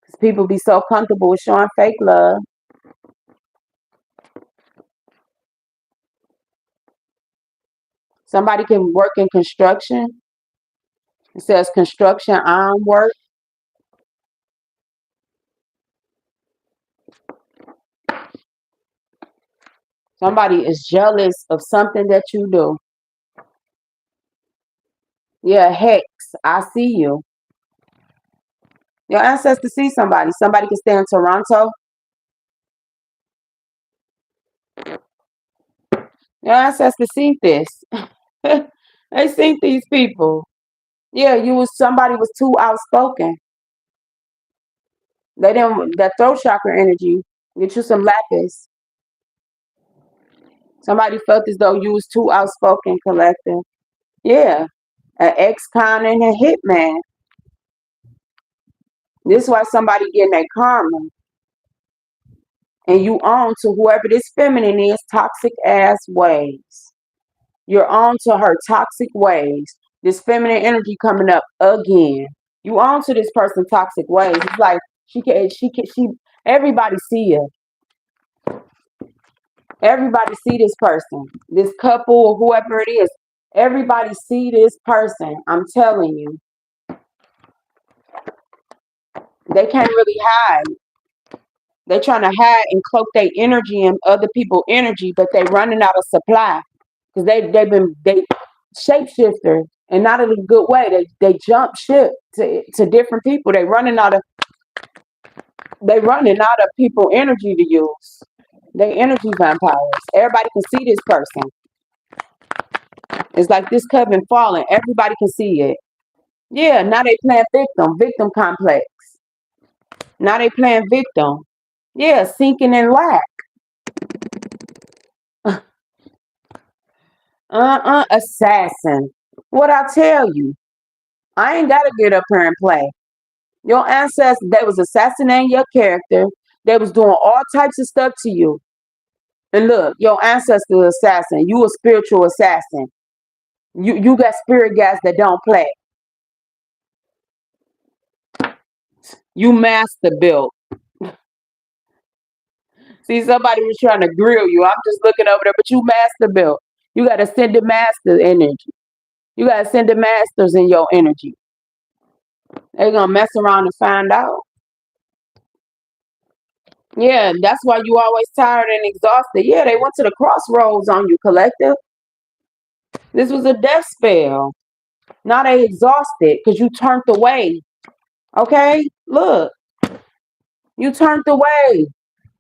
Because people be so comfortable with showing fake love. Somebody can work in construction. It says construction iron work. Somebody is jealous of something that you do. Yeah, Hex, I see you. Your ancestors see somebody. Somebody can stay in Toronto. Your ancestors see this. They see these people. Yeah, somebody was too outspoken. They didn't that throat chakra energy. Get you some lapis. Somebody felt as though you was too outspoken, collective. Yeah, an ex-con and a hitman. This is why somebody getting their karma, and you on to whoever this feminine is, toxic ass ways. You're on to her toxic ways. This feminine energy coming up again. You on to this person toxic ways. It's like she. Everybody see her. Everybody see this person, this couple or whoever it is. Everybody see this person. I'm telling you, they can't really hide. They trying to hide and cloak their energy in other people's energy, but they running out of supply because they shapeshifter and not in a good way. They jump ship to different people. They running out of people energy to use. They energy vampires. Everybody can see this person. It's like this coven falling. Everybody can see it. Yeah, now they playing victim complex. Now they playing victim. Yeah, sinking in lack. Assassin. What I tell you, I ain't gotta get up here and play. Your ancestors, they was assassinating your character. They was doing all types of stuff to you. And look, your ancestor assassin. You a spiritual assassin. You got spirit guys that don't play. You master built. See, somebody was trying to grill you. I'm just looking over there, but you master built. You got to send the master energy. You got to send the masters in your energy. They're going to mess around and find out. Yeah, that's why you always tired and exhausted. Yeah, they went to the crossroads on you, collective. This was a death spell. Now they exhausted because you turned away. Okay? Look. You turned away.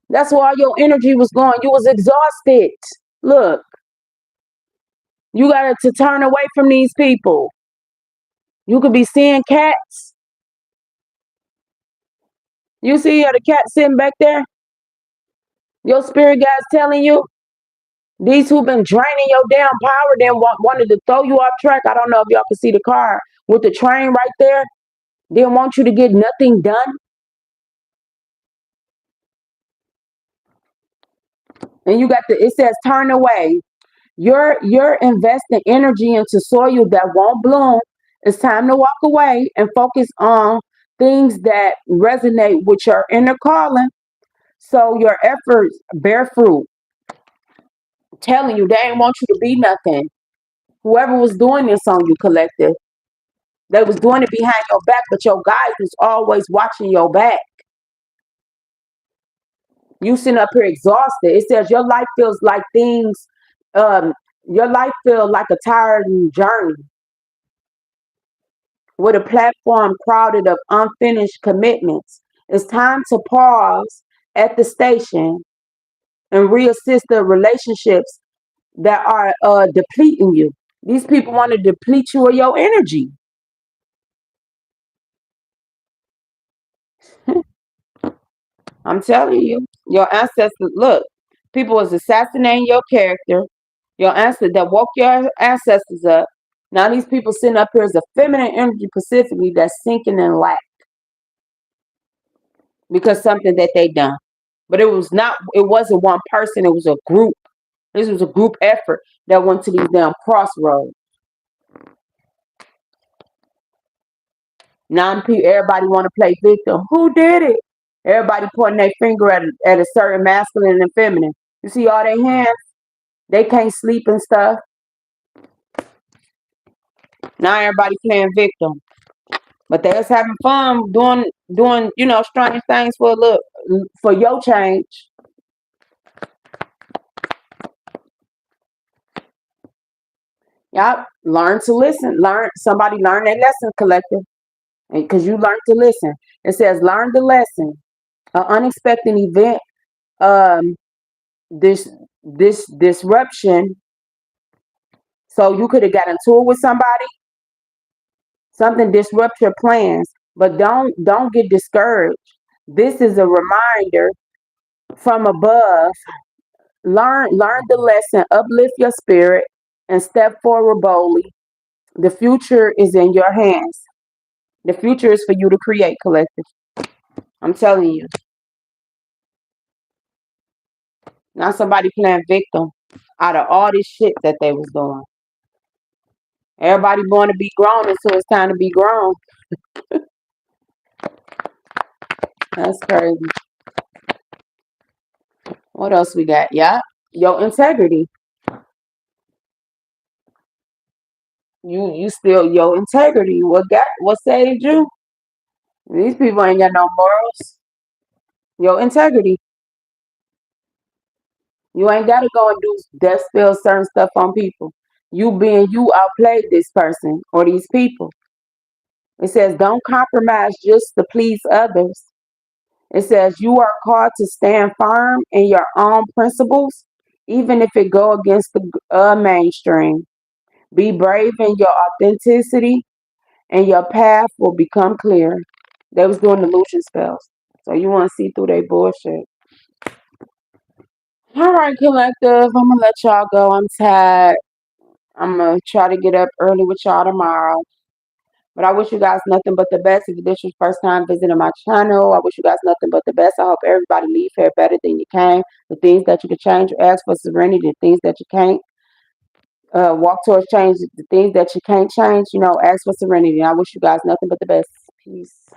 That's why your energy was going. You was exhausted. Look, you got to turn away from these people. You could be seeing cats. You see the cat sitting back there? Your spirit guide's telling you these who've been draining your damn power, then wanted to throw you off track. I don't know if y'all can see the car with the train right there. Didn't want you to get nothing done. And you got it says turn away. You're investing energy into soil that won't bloom. It's time to walk away and focus on things that resonate with your inner calling. So your efforts bear fruit. Telling you they ain't want you to be nothing. Whoever was doing this on you, collective, they was doing it behind your back, but your guide was always watching your back. You sitting up here exhausted. It says your life feels like things, um, your life feels like a tiring journey with a platform crowded of unfinished commitments. It's time to pause at the station and reassess the relationships that are depleting you. These people want to deplete you of your energy. I'm telling you, your ancestors, look, people was assassinating your character. Your ancestors that woke your ancestors up. Now these people sitting up here as a feminine energy specifically that's sinking in lack because something that they done. But it wasn't one person, it was a group. This was a group effort that went to these damn crossroads. Now everybody want to play victim. Who did it? Everybody pointing their finger at a certain masculine and feminine. You see all their hands? They can't sleep and stuff. Now everybody playing victim. But they was having fun doing strange things for a look for your change. Yep. Learn to listen. Learn that lesson, collective. Because you learned to listen. It says learn the lesson. An unexpected event, um, this disruption. So you could have got into it with somebody. Something disrupt your plans, but don't get discouraged. This is a reminder from above. Learn the lesson, uplift your spirit, and step forward boldly. The future is in your hands. The future is for you to create, collective. I'm telling you. Not somebody playing victim out of all this shit that they was doing. Everybody born to be grown until it's time to be grown. That's crazy. What else we got? Yeah. Your integrity. You still your integrity. What saved you? These people ain't got no morals. Your integrity. You ain't gotta go and do death spell certain stuff on people. You outplayed this person or these people. It says don't compromise just to please others. It says you are called to stand firm in your own principles, even if it go against the mainstream. Be brave in your authenticity, and your path will become clear. They was doing illusion spells, so you want to see through their bullshit. All right, collective. I'm gonna let y'all go. I'm tired. I'm gonna try to get up early with y'all tomorrow. But I wish you guys nothing but the best. If this is your first time visiting my channel, I wish you guys nothing but the best. I hope everybody leave here better than you came. The things that you can change, ask for serenity. The things that you can't walk towards change. The things that you can't change, ask for serenity. And I wish you guys nothing but the best. Peace.